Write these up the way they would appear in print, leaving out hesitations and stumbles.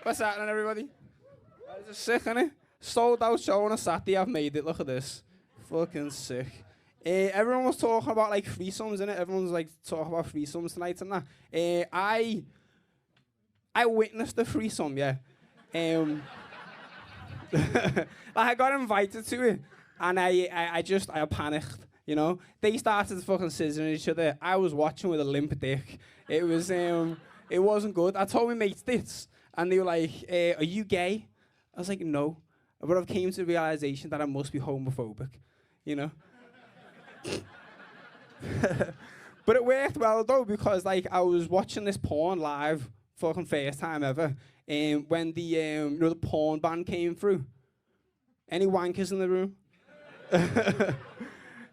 What's happening, everybody? This is sick, innit? Sold out show on a Saturday. I've made it. Look at this. Fucking sick. Everyone was talking about like threesomes, innit? Everyone's like talking about threesomes tonight and that. I witnessed a threesome, yeah. Like I got invited to it, and I panicked. You know, they started fucking scissoring each other. I was watching with a limp dick. It wasn't good. I told my mates this, and they were like, "Are you gay?" I was like, "No," but I've came to the realization that I must be homophobic. You know. But it worked well though, because like I was watching this porn live, fucking first time ever, when the the porn ban came through. Any wankers in the room?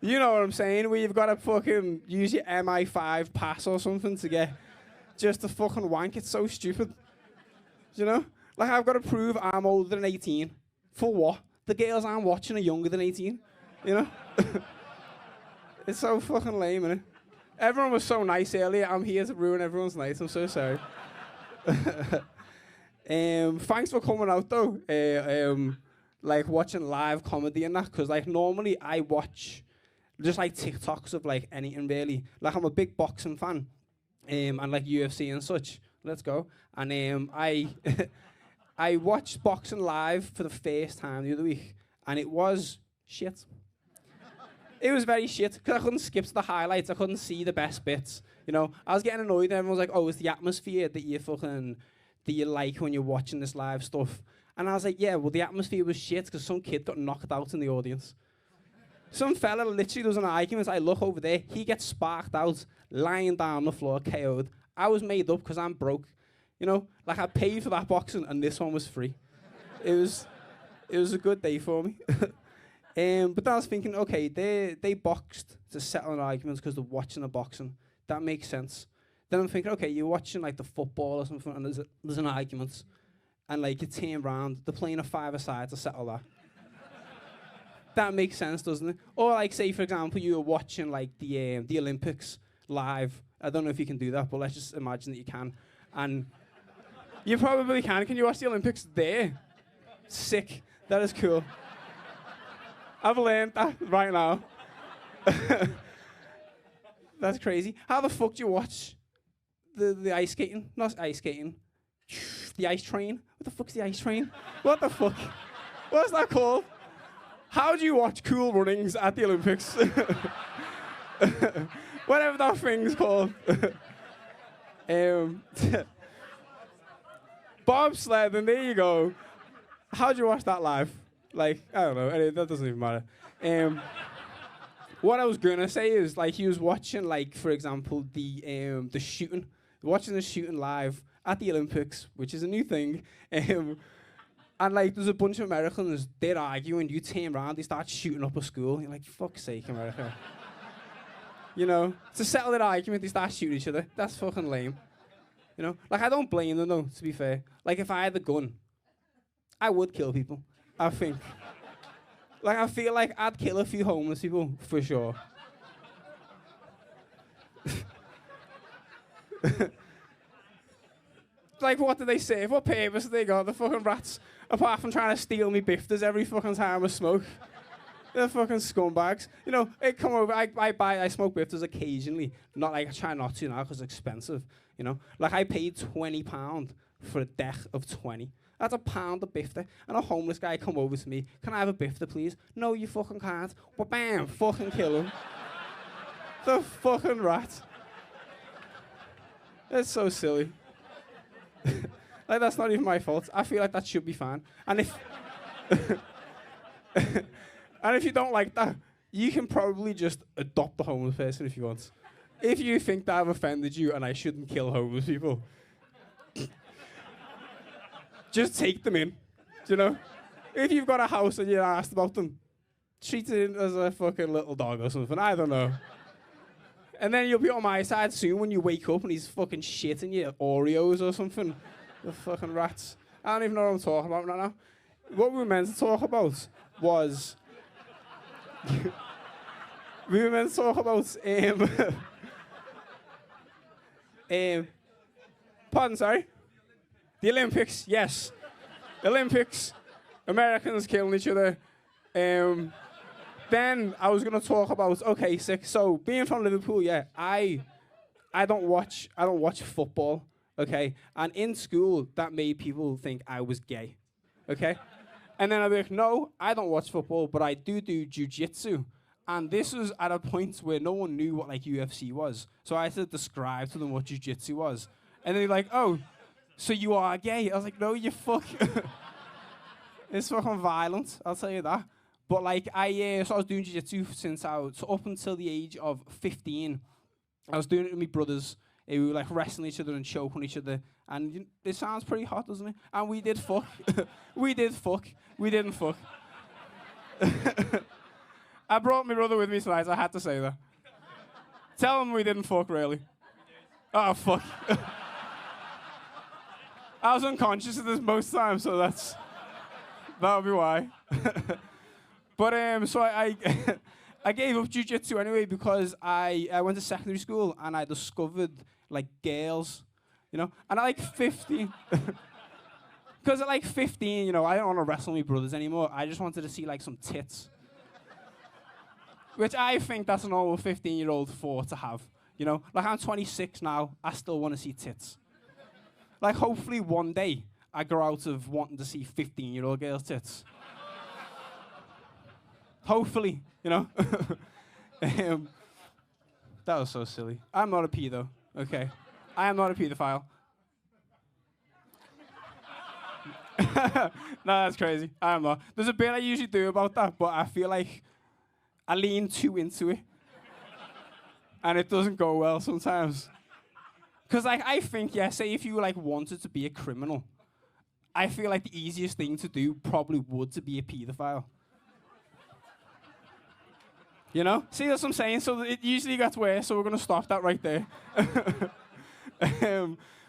You know what I'm saying? Where you've got to fucking use your MI5 pass or something to get just to fucking wank. It's so stupid. You know? Like I've got to prove I'm older than 18. For what? The girls I'm watching are younger than 18. You know? It's so fucking lame, innit? Everyone was so nice earlier. I'm here to ruin everyone's night. I'm so sorry. Thanks for coming out though. Like watching live comedy and that, because like normally I watch just like TikToks of like anything really. Like I'm a big boxing fan, and like UFC and such. Let's go. And I I watched boxing live for the first time the other week, and it was shit. It was very shit, because I couldn't skip to the highlights. I couldn't see the best bits. You know, I was getting annoyed, and everyone was like, "Oh, it's the atmosphere that you like when you're watching this live stuff." And I was like, "Yeah, well, the atmosphere was shit because some kid got knocked out in the audience. Some fella literally does an argument. I look over there, he gets sparked out, lying down on the floor, KO'd. I was made up because I'm broke. You know, like I paid for that boxing, and this one was free. It was a good day for me." But then I was thinking, okay, they boxed to settle an argument because they're watching the boxing. That makes sense. Then I'm thinking, okay, you're watching like the football or something, and there's an argument, and like you turn around, they're playing a five-a-side to settle that. That makes sense, doesn't it? Or like, say for example, you were watching like the Olympics live. I don't know if you can do that, but let's just imagine that you can, and you probably can. Can you watch the Olympics there? Sick. That is cool. I've learned that right now. That's crazy. How the fuck do you watch the ice skating? Not ice skating. The ice train. What the fuck's the ice train? What the fuck? What's that called? How do you watch cool runnings at the Olympics? Whatever that thing's called. Bobsledding, there you go. How do you watch that live? Like, I don't know, anyway, that doesn't even matter. What I was gonna say is, like, he was watching, like, for example, the shooting, watching the shooting live at the Olympics, which is a new thing. And, like, there's a bunch of Americans, they're arguing, you turn around, they start shooting up a school. You're like, fuck's sake, America. You know, to settle their argument, they start shooting each other. That's fucking lame. You know, like, I don't blame them, though, to be fair. Like, if I had a gun, I would kill people. I think. Like, I feel like I'd kill a few homeless people, for sure. Like, what do they say? What purpose do they got, the fucking rats? Apart from trying to steal me bifters every fucking time I smoke. They're fucking scumbags. You know, they come over, I smoke bifters occasionally. Not like, I try not to now, because it's expensive, you know? Like, I paid £20 for a deck of 20. That's £1 a bifter. And a homeless guy come over to me. Can I have a bifter, please? No, you fucking can't. Well, bam, fucking kill him. The fucking rat. It's so silly. Like, that's not even my fault. I feel like that should be fine. And if and if you don't like that, you can probably just adopt the homeless person if you want. If you think that I've offended you and I shouldn't kill homeless people, just take them in, you know? If you've got a house and you're asked about them, treat it as a fucking little dog or something, I don't know. And then you'll be on my side soon when you wake up and he's fucking shitting you Oreos or something. The fucking rats. I don't even know what I'm talking about right now. What we were meant to talk about was... we were meant to talk about... pardon, sorry? The Olympics, yes. Olympics, Americans killing each other. Then I was gonna talk about, okay, sick. So being from Liverpool, yeah, I don't watch football, okay? And in school, that made people think I was gay, okay? And then I'd be like, no, I don't watch football, but I do jiu-jitsu. And this was at a point where no one knew what like UFC was. So I had to describe to them what jiu-jitsu was. And they're like, oh, so you are gay? I was like, no, you fuck. It's fucking violent, I'll tell you that. But like so I was doing jiu-jitsu since up until the age of 15. I was doing it with my brothers. We were like wrestling each other and choking each other. And it sounds pretty hot, doesn't it? And we did fuck. We did fuck. We didn't fuck. I brought my brother with me tonight, so I had to say that. Tell him we didn't fuck, really. Oh, fuck. I was unconscious at this most times, so that'll be why. But so I I gave up jiu-jitsu anyway because I went to secondary school and I discovered like girls, you know, and at like 15, because at like 15, you know, I don't want to wrestle my brothers anymore. I just wanted to see like some tits, which I think that's a normal 15-year-old thought to have, you know. Like I'm 26 now, I still want to see tits. Like hopefully one day I grow out of wanting to see 15-year-old girls' tits. Hopefully, you know. That was so silly. I'm not a pedo, okay? I am not a pedophile. No, that's crazy. I am not. There's a bit I usually do about that, but I feel like I lean too into it. And it doesn't go well sometimes. Because like, I think, yeah, say if you like wanted to be a criminal, I feel like the easiest thing to do probably would to be a pedophile. You know? See, that's what I'm saying? So it usually gets worse, so we're going to stop that right there.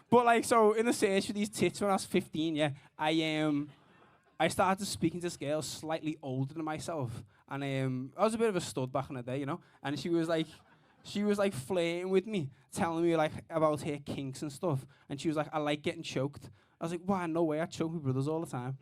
But like, so in the search for these tits when I was 15, yeah, I started speaking to this girl slightly older than myself. And I was a bit of a stud back in the day, you know? And she was like flirting with me, telling me like about her kinks and stuff. And she was like, I like getting choked. I was like, wow, no way, I choke my brothers all the time.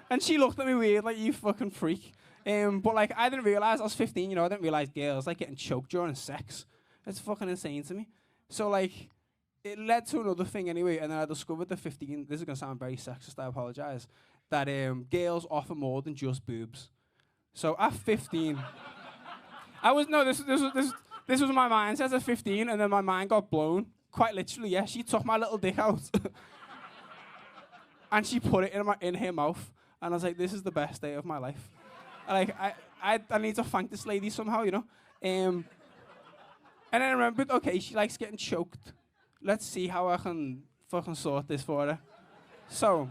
And she looked at me weird, like, you fucking freak. But, like, I didn't realize, I was 15, you know, I didn't realize girls, like, getting choked during sex. It's fucking insane to me. So, like, it led to another thing anyway, and then I discovered at 15, this is going to sound very sexist, I apologize, that girls offer more than just boobs. So, at 15, this was my mindset at 15, and then my mind got blown. Quite literally, yeah, she took my little dick out. And she put it in her mouth. And I was like, this is the best day of my life. Like, I need to thank this lady somehow, you know? And then I remembered, okay, she likes getting choked. Let's see how I can fucking sort this for her. So,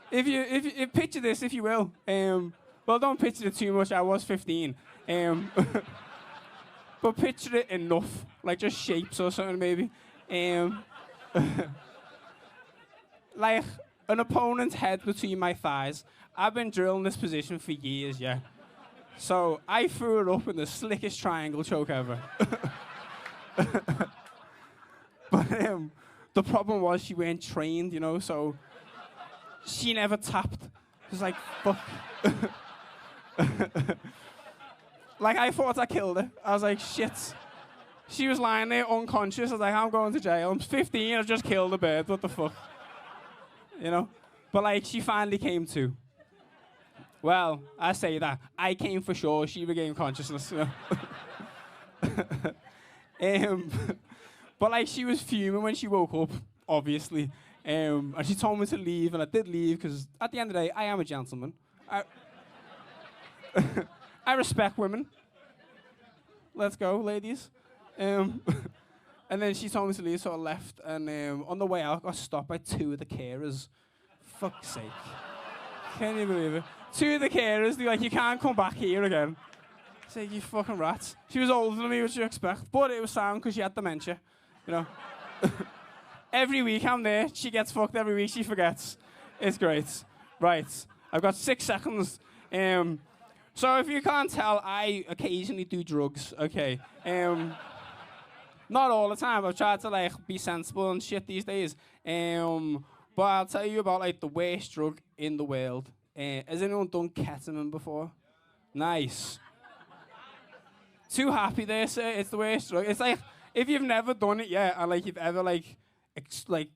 if you picture this, if you will. Well, don't picture it too much. I was 15. But picture it enough, like just shapes or something maybe. Like an opponent's head between my thighs. I've been drilling this position for years, yeah. So I threw it up in the slickest triangle choke ever. But the problem was she weren't trained, you know, so she never tapped. It was like, fuck. Like I thought I killed her. I was like, shit. She was lying there unconscious. I was like, I'm going to jail. I'm 15, I just killed a bird. What the fuck? You know? But like, she finally came to. Well, I say that. I came for sure. She regained consciousness. You know? But like, she was fuming when she woke up, obviously. And she told me to leave, and I did leave, because at the end of the day, I am a gentleman. I respect women. Let's go, ladies. And then she told me to leave, so I left. And on the way out, I got stopped by two of the carers. Fuck's sake. Can you believe it? Two of the carers, they're like, you can't come back here again. It's like, you fucking rats. She was older than me, what you expect? But it was sound because she had dementia, you know. Every week I'm there, she gets fucked every week, she forgets. It's great. Right, I've got 6 seconds. So if you can't tell, I occasionally do drugs. Okay. Not all the time. I've tried to like be sensible and shit these days. But I'll tell you about like the worst drug in the world. Has anyone done ketamine before? Nice. Too happy there, sir. It's the worst drug. It's like if you've never done it yet, and like you've ever like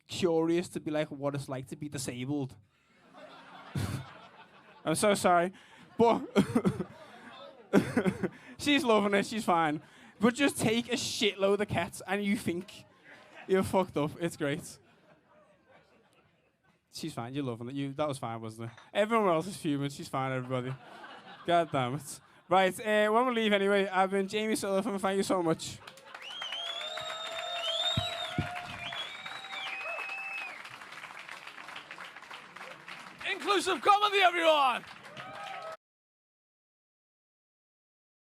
curious to be like what it's like to be disabled. I'm so sorry, but she's loving it. She's fine. But just take a shitload of cats and you think you're fucked up. It's great. She's fine. You're loving it. That was fine, wasn't it? Everyone else is fuming. She's fine, everybody. God damn it. Right, when we leave anyway, I've been Jamie Sillifant. Thank you so much. Inclusive comedy, everyone!